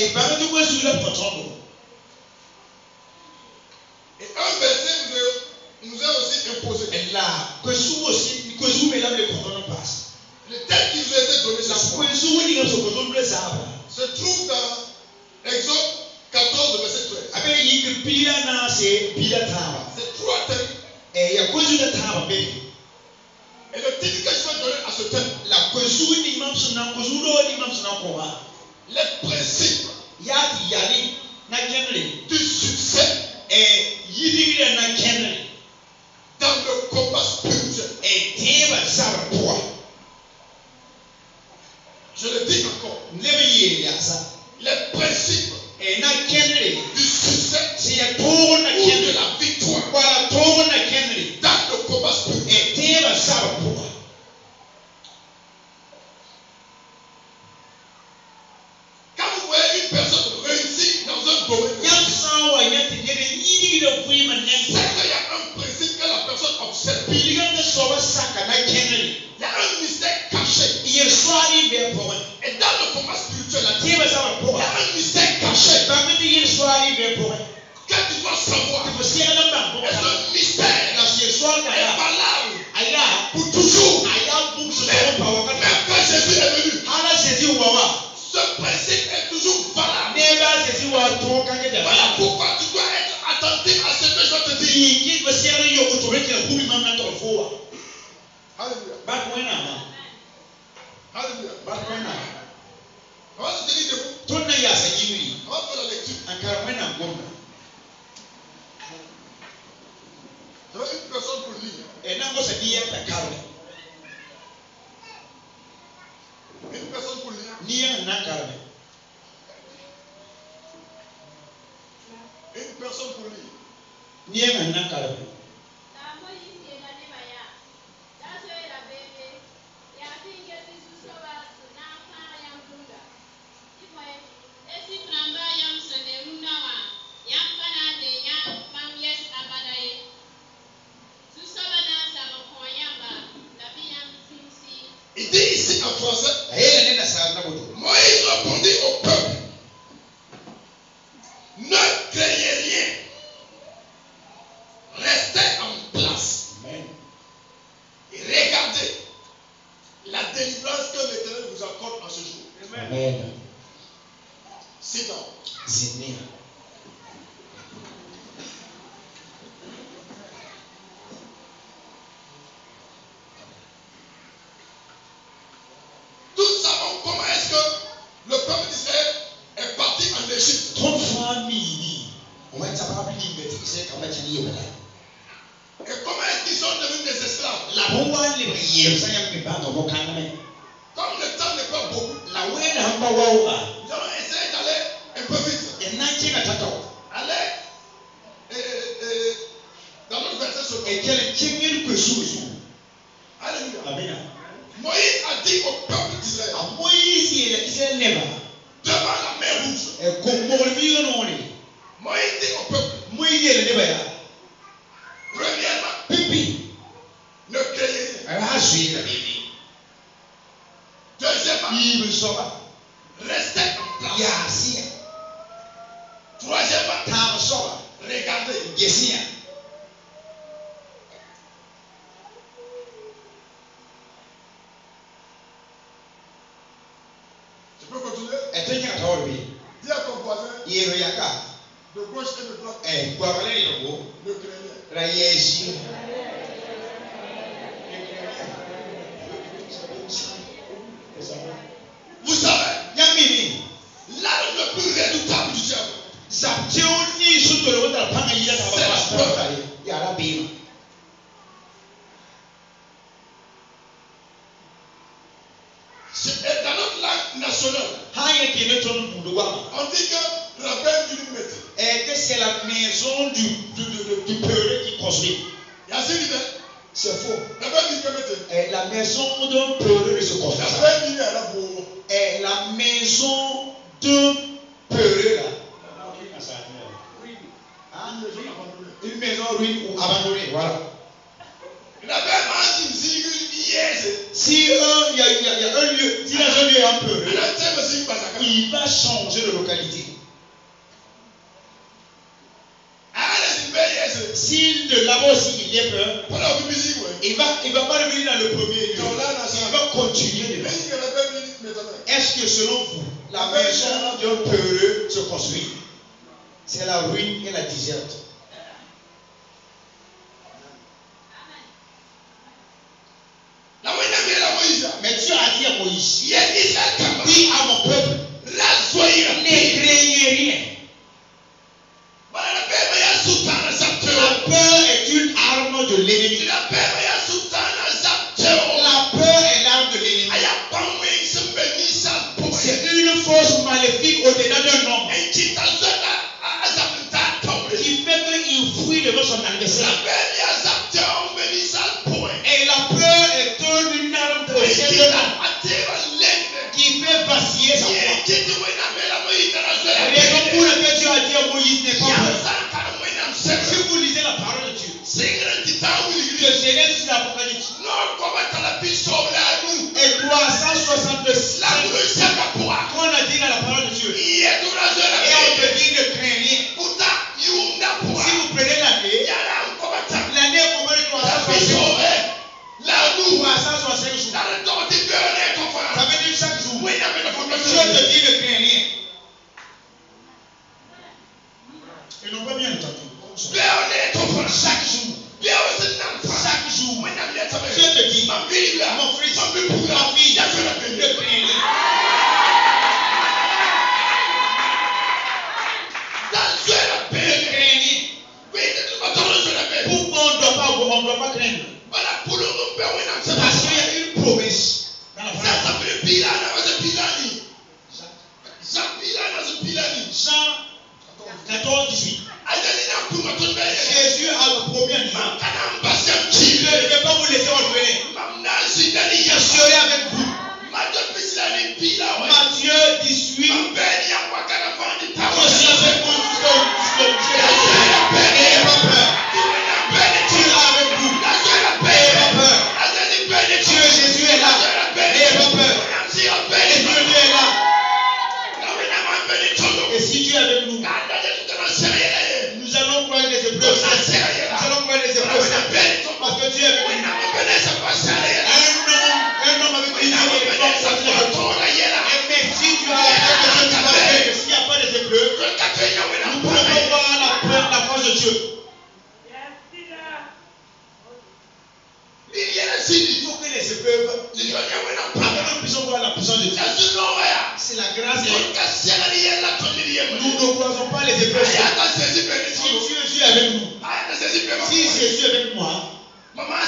Et par contre, moi, je suis là pour t'entendre. Et un verset nous a aussi imposé. Et là, que sous aussi, que sous mais là, les contrôles passent. Le texte qui nous a été donné ce soir se trouve dans Exode 14, verset 13. C'est 3 thèmes. Et le titre que je vais donner à ce thème, les principes du succès dans le combat spirituel. Je le dis encore. Les principes du succès ou de la victoire dans le combat spirituel. Quand vous voyez une personne réussir dans un domaine, c'est qu'il y a un principe que la personne observe. Il y a un mystère caché. Et dans le combat spirituel, il y a un mystère caché que tu dois savoir. Et ce mystère est valable pour toujours. Même quand Jésus est venu, ce principe est toujours valable. Voilà pourquoi tu dois être attentif à ce que je te dis. Alléluia. Alléluia. On va se tenir debout. On va faire la lecture. J'avais une personne pour lire. Une personne pour lire. Une personne pour lire. Il dit ici en français, Moïse répondit au peuple, ne craignez rien, restez en place. Amen. Et regardez la délivrance que l'Éternel vous accorde en ce jour. Amen. Sit down. Nous savons comment est-ce que le peuple d'Israël est parti en Égypte. Et comment est-ce qu'ils sont devenus des esclaves? Comme le temps n'est pas beaucoup, nous allons essayer d'aller un peu vite. Allez dans notre verset sur Alléluia. Moïse a dit au peuple d'Israël, devant la mer Rouge, Moïse dit au peuple, premièrement, ne craignez rien. Deuxièmement, restez en place. Troisièmement, regardez. Je peux continuer? Dis à ton voisin, de gauche et de droite, ne craignez rien. Vous savez, l'arme le plus redoutable du diable, c'est la peur. Dans notre langue nationale, on dit que la belle du maître. Et que c'est la maison du peureux qui construit. C'est faux. Et la maison d'un peureux ne se construit pas. Et la maison d'un peureux là. Une maison ruine ou abandonnée. Voilà. Si il y a un lieu, si dans un lieu un peureux, il il va changer de localité. S'il de là-bas aussi il y a peur, il va pas revenir dans le premier lieu. Il va continuer de vivre. Est-ce que selon vous, la maison d'un peureux se construit? C'est la ruine et la déserte. Mais Dieu a dit à Moïse, dis à mon peuple, ne craignez rien. La peur est une arme de l'ennemi. La peur est l'arme de l'ennemi. C'est une force maléfique au-delà d'un homme qui fait qu'il fuit devant son adversaire. Et la peur est une arme possède d'un homme qui fait vaciller sa foi. La raison pour laquelle Dieu a dit à Moïse n'est pas peur. Si vous lisez la parole de Dieu, de Genèse jusqu'à l'Apocalypse, et 366, qu'on a dit dans la parole de Dieu, et on te dit ne crains rien. Si vous prenez l'année est combien de 365 jours? 365 jours. Ça veut dire chaque jour. Dieu te dit ne crains rien. Ils n'ont pas bien entendu. Chaque jour. Chaque jour. Dieu te dit, mon fils, ma fille, ne crains rien. Pourquoi on ne doit pas craindre? C'est parce qu'il y a une promesse dans la parole. Jean 14, 18. Jésus a promis à nous. Je ne vais pas vous laisser orphelin. Je serai avec vous. Matthieu 18. Je suis avec vous jusqu'au n'ayez pas peur. Dieu est avec vous. N'ayez pas peur. Dieu Jésus est là. N'ayez pas peur. Et Dieu est là. Et si Dieu est avec nous, nous allons croire les épreuves. Nous allons croire les épreuves. Parce que Dieu est avec nous. Un homme avec une mais si tu as la peur de Dieu, tu vas faire. S'il n'y a pas des épreuves, nous pouvons voir la force de Dieu. Il faut que les épreuves, après nous puissions voir la puissance de Dieu. C'est la grâce de Dieu. Nous ne croisons pas les épreuves. Si Jésus est avec nous, si Jésus est avec moi,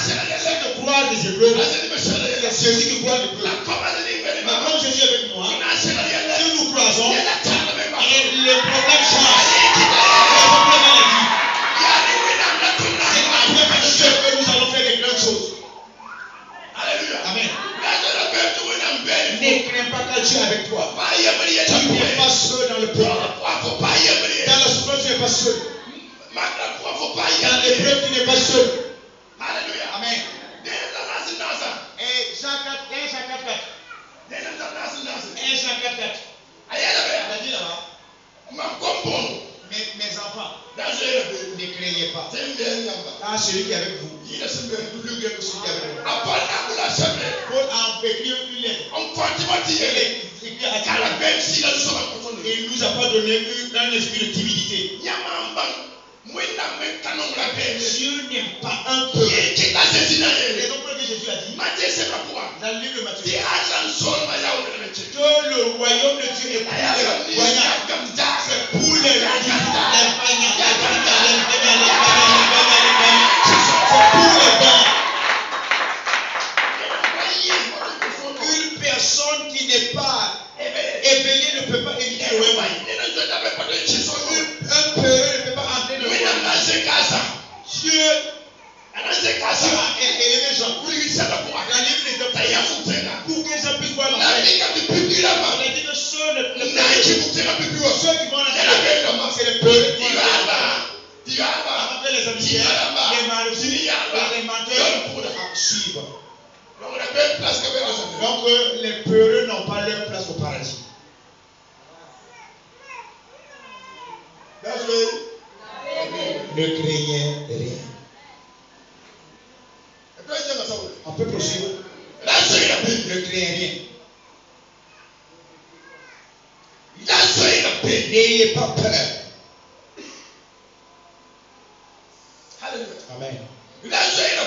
c'est de croire des épreuves. C'est Jésus qui croit les épreuves. Mais comme Jésus est avec moi, si nous croisons, et le problème change. C'est après que nous allons faire des grandes choses. Amen. Ne crains pas quand Dieu est avec toi. Tu n'es pas seul dans le problème. Dans la souffrance, tu n'es pas seul. Dans l'épreuve, tu n'es pas seul. Amen. Et Jean 4, 1 Jean 4, 4. 1 Jean 4, 4. Elle a dit là-bas. Mes enfants, ne craignez pas. Car celui qui est avec vous, il est plus grand que celui qui est avec vous. Paul a écrit une lettre. Il nous a pas donné un esprit de timidité. Dieu n'aime pas un peu. Les noms que Jésus a dit dans le livre de Matthieu, que le royaume de Dieu est pour les voyants. C'est pour les Une personne qui n'est pas éveillée ne peut pas éviter le royaume. Un peureux ne peut pas entrer dans le royaume. Dieu a élevé Jean pour lui dans le livre des Apôtres pour que Jean puisse voir la paix. Il a dit que ceux qui vont dans c'est les peureux qui vont après les habitués, les maris, les menteurs à suivre. Donc les peureux n'ont pas leur place au paradis. Ne craignez rien. On peut poursuivre. Ne craignez rien. N'ayez pas peur. Amen.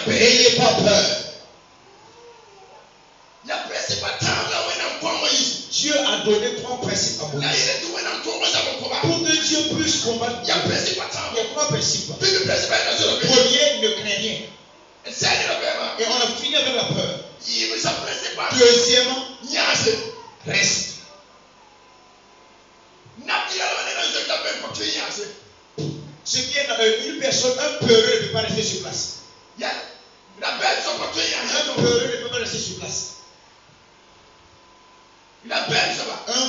N'ayez pas peur. Dieu a donné 3 principes à Moïse. Pour que Dieu puisse combattre, il y a 3 principes. Premier, ne crains rien. Et on a fini avec la peur. Deuxièmement, reste. Ce qui est une personne, un peureux ne peut pas rester sur place. Un peureux ne peut pas rester sur place. Un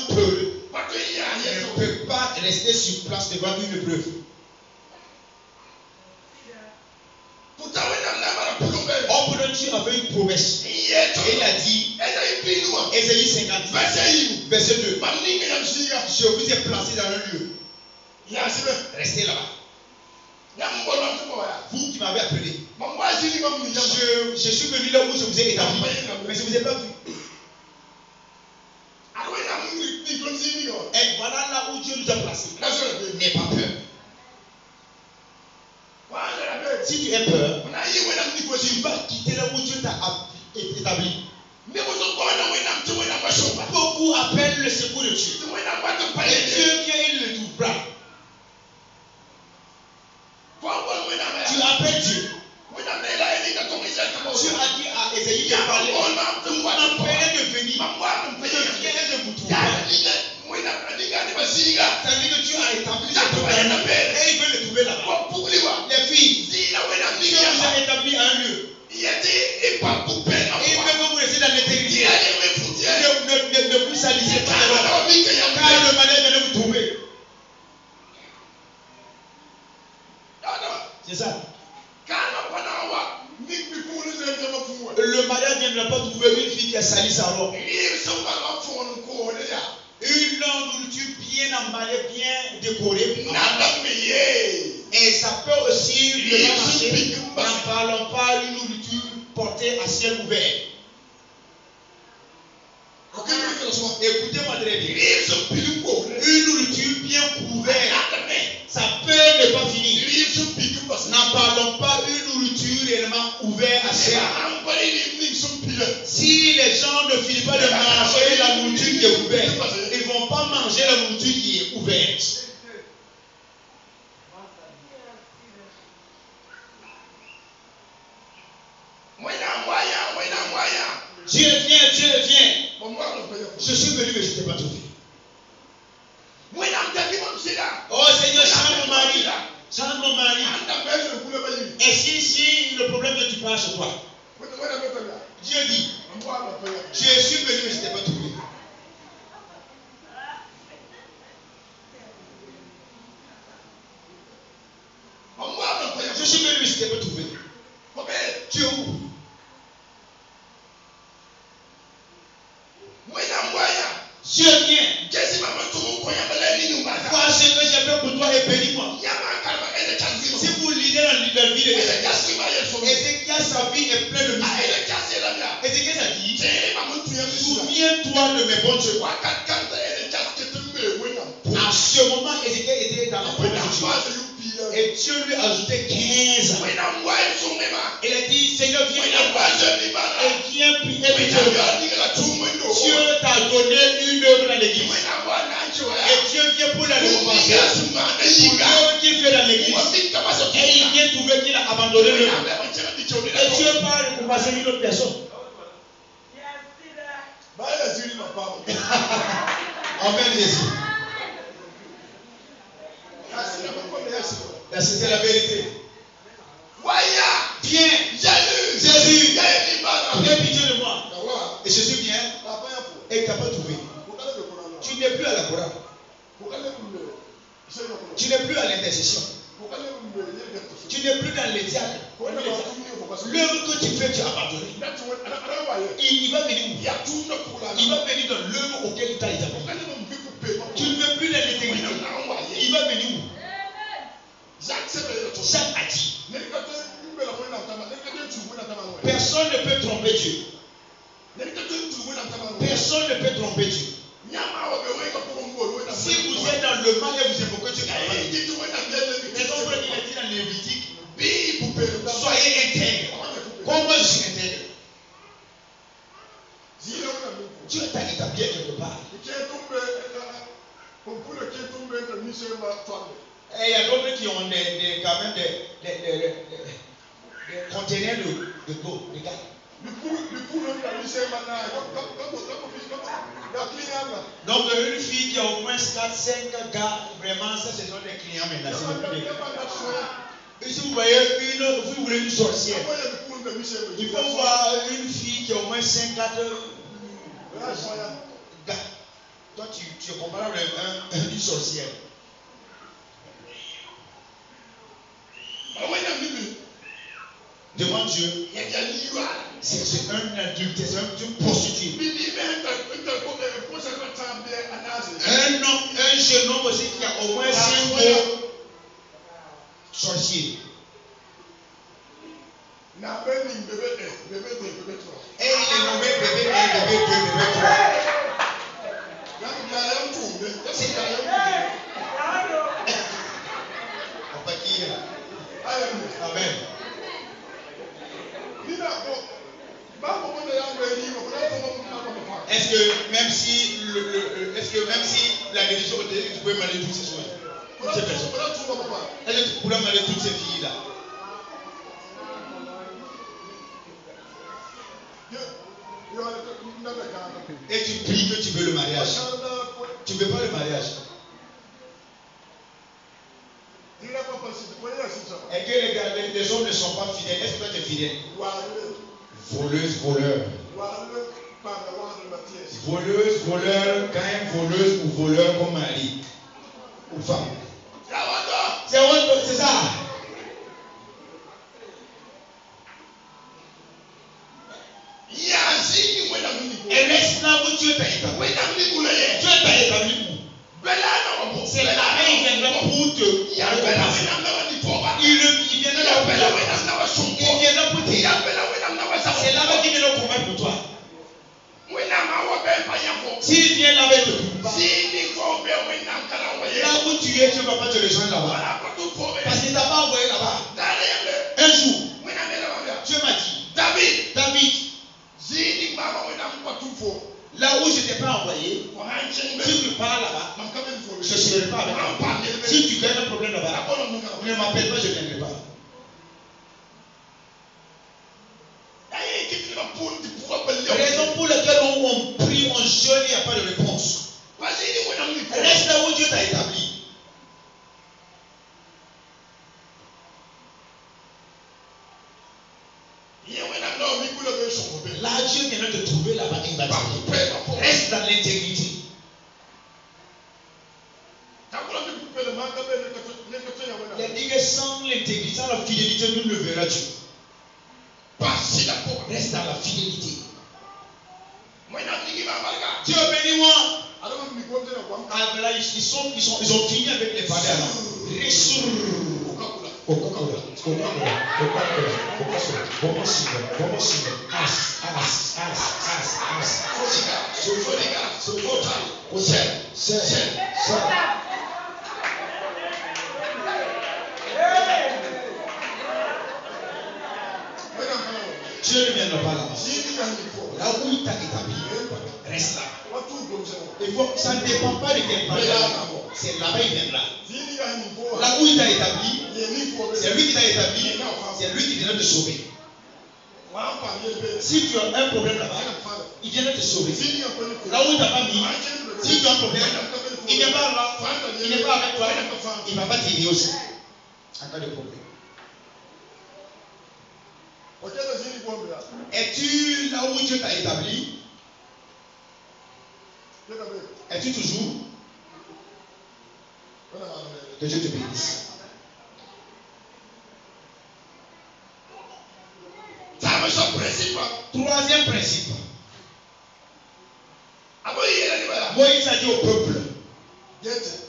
peureux ne peut pas rester sur place devant une preuve. Homme de Dieu avait une promesse. Et il a dit, Ésaïe 50, verset 2, je vous ai placé dans un lieu. Restez là-bas. Vous qui m'avez appelé, je suis venu là où je vous ai établi, mais je ne vous ai pas vu. Et voilà là où Dieu nous a placés. N'aie pas peur. Si tu as peur, tu vas quitter là où Dieu t'a établi. Beaucoup appellent le secours de Dieu. Et Dieu vient, il le trouvera. Tu appelles Dieu. Dieu a dit à Ésaïe de parler. Vous m'appelez de venir. Je viens et je vous trouve. C'est-à-dire que Dieu a établi ce programme et il veut le trouver là-bas. Les filles, Dieu vous a établi un lieu. Et il veut que vous restiez dans l'éternité. Ne vous salissez pas. Car le malheur vient de vous trouver. C'est ça. Le mariage ne viendra pas trouver une fille qui a sali sa robe. Une nourriture bien emballée, bien décorée. Et ça peut aussi ne pas marcher. N'en parlons pas une nourriture portée à ciel ouvert. Écoutez-moi très bien. Une nourriture bien couverte, ça peut ne pas finir. N'en parlons pas une nourriture réellement ouverte à ciel. Si les gens ne finissent pas de manger la nourriture qui est ouverte, ils ne vont pas manger la nourriture qui est ouverte. Dieu vient, Dieu vient. Je suis venu, mais je ne t'ai pas trouvé. Oh Seigneur, change mon mari. Change mon mari. Et si le problème que tu parles chez toi, Dieu dit, je suis venu, mais je ne t'ai pas trouvé. Je suis venu, mais je ne t'ai pas trouvé. Tu es où? Dieu vient. Vois ce que j'ai fait pour toi et bénis-moi. Si vous lisez dans la vie de Ézéchiel, sa vie est pleine de mystères. Ézéchiel a dit, souviens-toi de mes bonnes choses. À ce moment, Ézéchiel était dans la promesse de Dieu. Et Dieu lui a ajouté 15 ans. Il a dit, Seigneur, viens et viens prier pour Dieu. Dieu t'a donné une œuvre dans l'église. Et Dieu vient pour la récompenser. Pour Dieu qui fait dans l'église. Et il vient trouver qu'il a abandonné l'œuvre. Et Dieu va récompenser une autre personne. Amen, Jésus. C'était la vérité. Viens, Jésus, viens pitié de moi. Et Jésus vient et il t'a pas trouvé. Tu n'es plus à la chorale. Tu n'es plus à l'intercession. Tu n'es plus dans les diacres. L'œuvre que tu fais, tu as abandonné. Il va venir où? Il va venir dans l'œuvre auquel il t'a établi. Tu ne veux plus dans l'éternité. Il va venir où? Jacques a dit. Personne ne peut tromper Dieu. Personne ne peut tromper Dieu. Si vous êtes dans le mal et vous évoquez Dieu, raison pour laquelle il a dit dans Lévitique, soyez intègres. Comment je suis intègre? Dieu t'a établi quelque part. Et il y a d'autres qui ont quand même des conteneurs de d'eau, de gaz. Donc une fille qui a au moins 4-5 gars, vraiment, ça ce sont des clients maintenant. Et si vous voyez vous voulez une sorcière, il faut voir une fille qui a au moins 5-4 gars. Toi tu es comparable à une sorcière. Devant Dieu, c'est un adulte, c'est une prostituée. Un jeune homme aussi qui a au moins 5 sorciers. Et il est nommé bébé 1, bébé 2, bébé 3. Amen. Est-ce que même si la religion était, tu pouvais marier toutes ces choses, toutes ces personnes? Est-ce que tu pourrais marier toutes ces filles-là? Et tu pries que tu veux le mariage. Tu ne veux pas le mariage. Et que les hommes ne sont pas fidèles. Est-ce que toi tu es fidèle? Voleuse, voleur. Voleuse, voleur, quand même voleuse ou voleur comme mari ou femme. C'est ça. Et reste là où Dieu t'a établi. Dieu t'a établi où? C'est là où il viendra pour te. Il viendra pour te. C'est là-bas qu'il viendra combattre pour toi. S'il vient là-bas te là où tu es, tu ne vas pas te rejoindre là-bas. Parce qu'il ne t'a pas envoyé là-bas. Un jour, Dieu m'a dit, David, là où je ne t'ai pas envoyé, si tu pars là-bas, je ne serai pas avec toi. Si tu gagnes un problème là-bas, ne m'appelle pas, je ne viendrai pas. Raison pour laquelle on prie, on jeûne, il n'y a pas de réponse. Reste là où Dieu t'a établi. Là, Dieu viendra te trouver là-bas. Reste dans l'intégrité. Il dit que sans l'intégrité, sans la fidélité, nous ne verrons Dieu. Reste dans la fidélité. Dieu bénis-moi. Ils ont fini avec les valeurs. Dieu ne viendra pas là-bas. Là où il t'a établi, reste là. Ça ne dépend pas de quel parent. C'est là-bas il viendra. Là où il t'a établi, c'est lui qui t'a établi, c'est lui qui viendra te sauver. Si tu as un problème là-bas, il viendra te sauver. Là où il t'a pas mis, si tu as un problème, il n'est pas là, il n'est pas avec toi, il ne va pas t'aider aussi. En cas de problème. Es-tu là où Dieu t'a établi? Es-tu toujours? Que Dieu te bénisse. Troisième principe. Moïse a dit au peuple,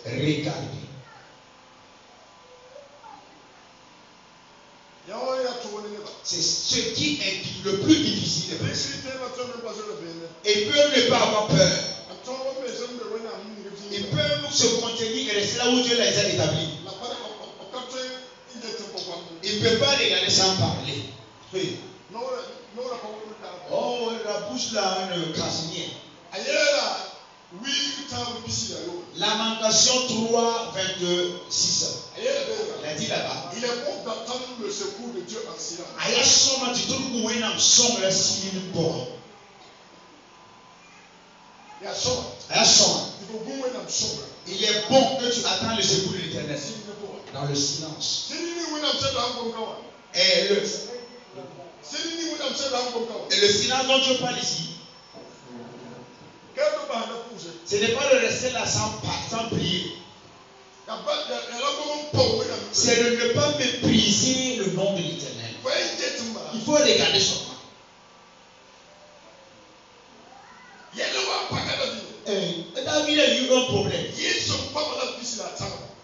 regardez. ce qui est le plus difficile. Ils peuvent ne pas avoir peur. Ils peuvent se contenir et rester là où Dieu les a établis. Ils ne peuvent pas regarder sans parler. Oui. Oh, la bouche là, une cassinière. Lamentation 3, 22, 6. Il a dit là-bas. Il est bon d'attendre le secours de Dieu en silence. Il est bon que tu attends le secours de l'Éternel dans le silence. Et le silence dont Dieu parle ici, ce n'est pas de rester là sans prier. C'est de ne pas mépriser le nom de l'Éternel. Il faut regarder son nom. David a eu un problème.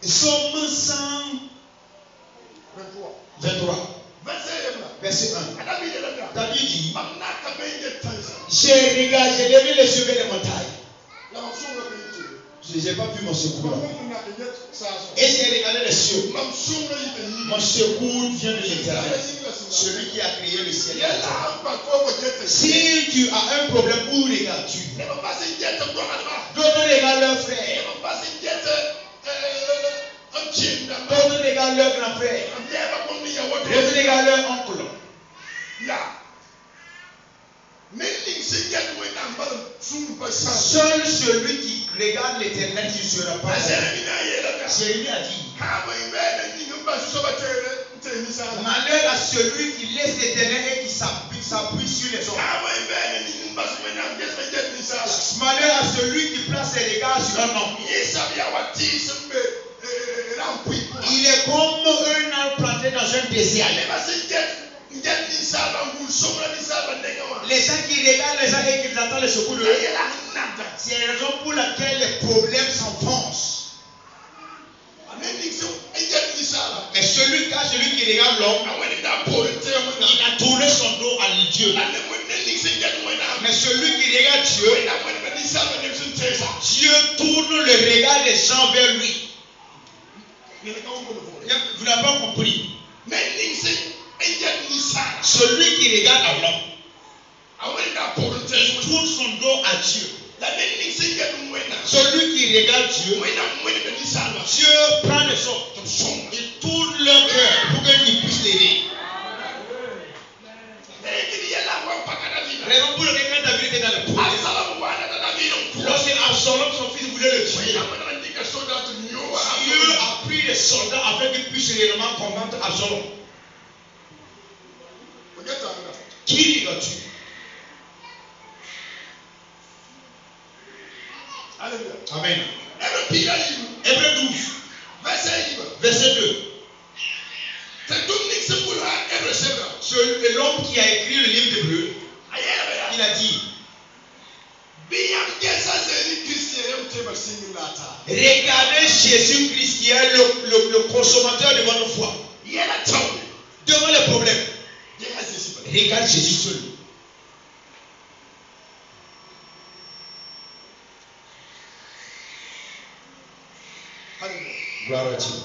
Somme 123. Verset 1. David dit, j'ai regardé, j'ai levé les yeux vers les montagnes. Je n'ai pas vu mon secours. Et j'ai regardé les cieux. Mon secours vient de l'Éternel, celui qui a créé le ciel et la terre. Si tu as un problème, où regardes-tu? D'autres regardent leur frère. D'autres regardent leur grand frère. D'autres regardent leur oncle. Seul celui qui regarde l'Éternel qui sera pas. Jérémie a dit, malheur à celui qui laisse l'Éternel et qui s'appuie sur les hommes. Malheur à celui qui place ses regards sur un homme. Il est comme un arbre planté dans un désert. Les gens qui regardent les gens et qui attendent le secours de eux, c'est la raison pour laquelle les problèmes s'enfoncent. Mais celui qui regarde l'homme, il a tourné son dos à Dieu. Mais celui qui regarde Dieu, Dieu tourne le regard des gens vers lui. Vous n'avez pas compris. Celui qui regarde à l'homme, il tourne son dos à Dieu. Celui qui regarde Dieu, Dieu prend les hommes, il tourne leur cœur pour qu'ils puissent l'aider. Raison pour laquelle quand David était dans le problème, lorsque Absalom, son fils, voulait le tuer, Dieu a pris les soldats afin qu'ils puissent réellement combattre Absalom. Qui regardes-tu? Amen. Hébreux 12, verset 2. C'est l'homme qui a écrit le livre d'Hébreux. Il a dit, regardez Jésus-Christ qui est le consommateur de votre foi. Devant les problèmes, regarde Jésus seul. Gloire à Dieu.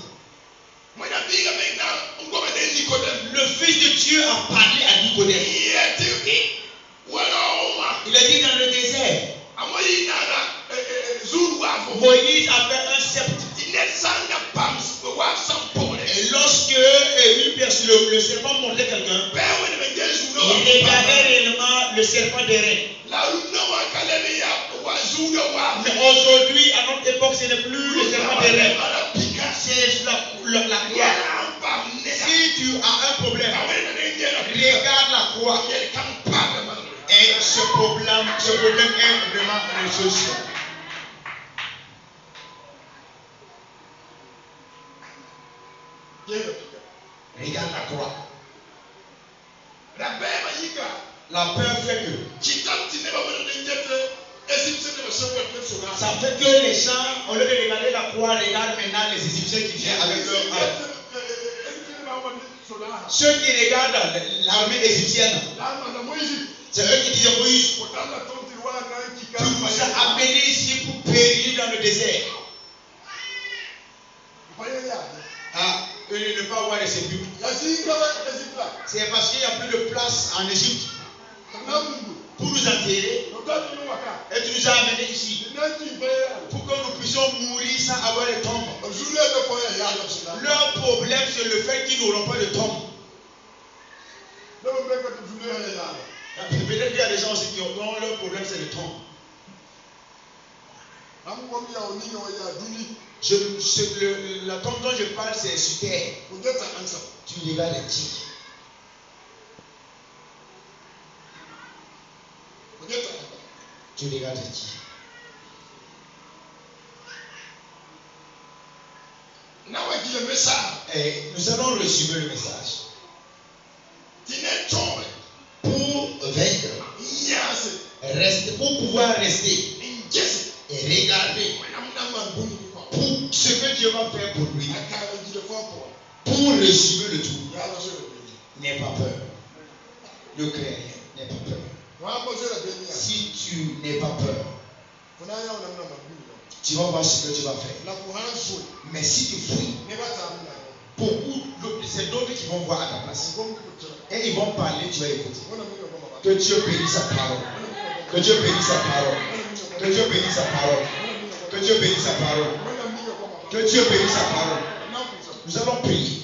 Le Fils de Dieu a parlé à Nicodème. Il a dit dans le désert, Moïse avait un sceptre. Et lorsque le serpent mordait quelqu'un, il regardait réellement le serpent des reins. Mais aujourd'hui, à notre époque, ce n'est plus le serpent des reins. C'est la croix. Si tu as un problème, regarde la croix. Et ce problème est vraiment résolu. Regarde la croix. La peur fait que ça fait que les gens, au lieu de regarder la croix, regardent maintenant les Égyptiens qui viennent avec leur arme. Ceux qui regardent l'armée égyptienne, c'est eux qui disaient Moïse, tu nous as amenés ici pour périr dans le désert. Ah, eux ne pas avoir les sépulcres. C'est parce qu'il n'y a plus de place en Égypte pour nous enterrer. Et tu nous as amenés ici pour que nous puissions mourir sans avoir de tombe. Leur problème, c'est le fait qu'ils n'auront pas de tombe. Peut-être qu'il y a des gens aussi qui ont leur problème, c'est le tombe. La tombe dont je parle, c'est sur terre. Tu regardes les tirs. Tu regardes les tirs. Et nous allons résumer le message. Pour vaincre, pour pouvoir rester et regarder pour ce que Dieu va faire pour lui. Pour résumer le tout, n'aie pas peur. Ne crains rien, n'aie pas peur. Si tu n'es pas peur, tu vas voir ce que tu vas faire. Mais si tu fuis, c'est d'autres qui vont voir à ta place. Et ils vont parler, tu vas écouter. Que Dieu bénisse sa parole. Que Dieu bénisse sa parole. Que Dieu bénisse sa parole. Que Dieu bénisse sa parole. Que Dieu bénisse sa parole. Nous allons prier.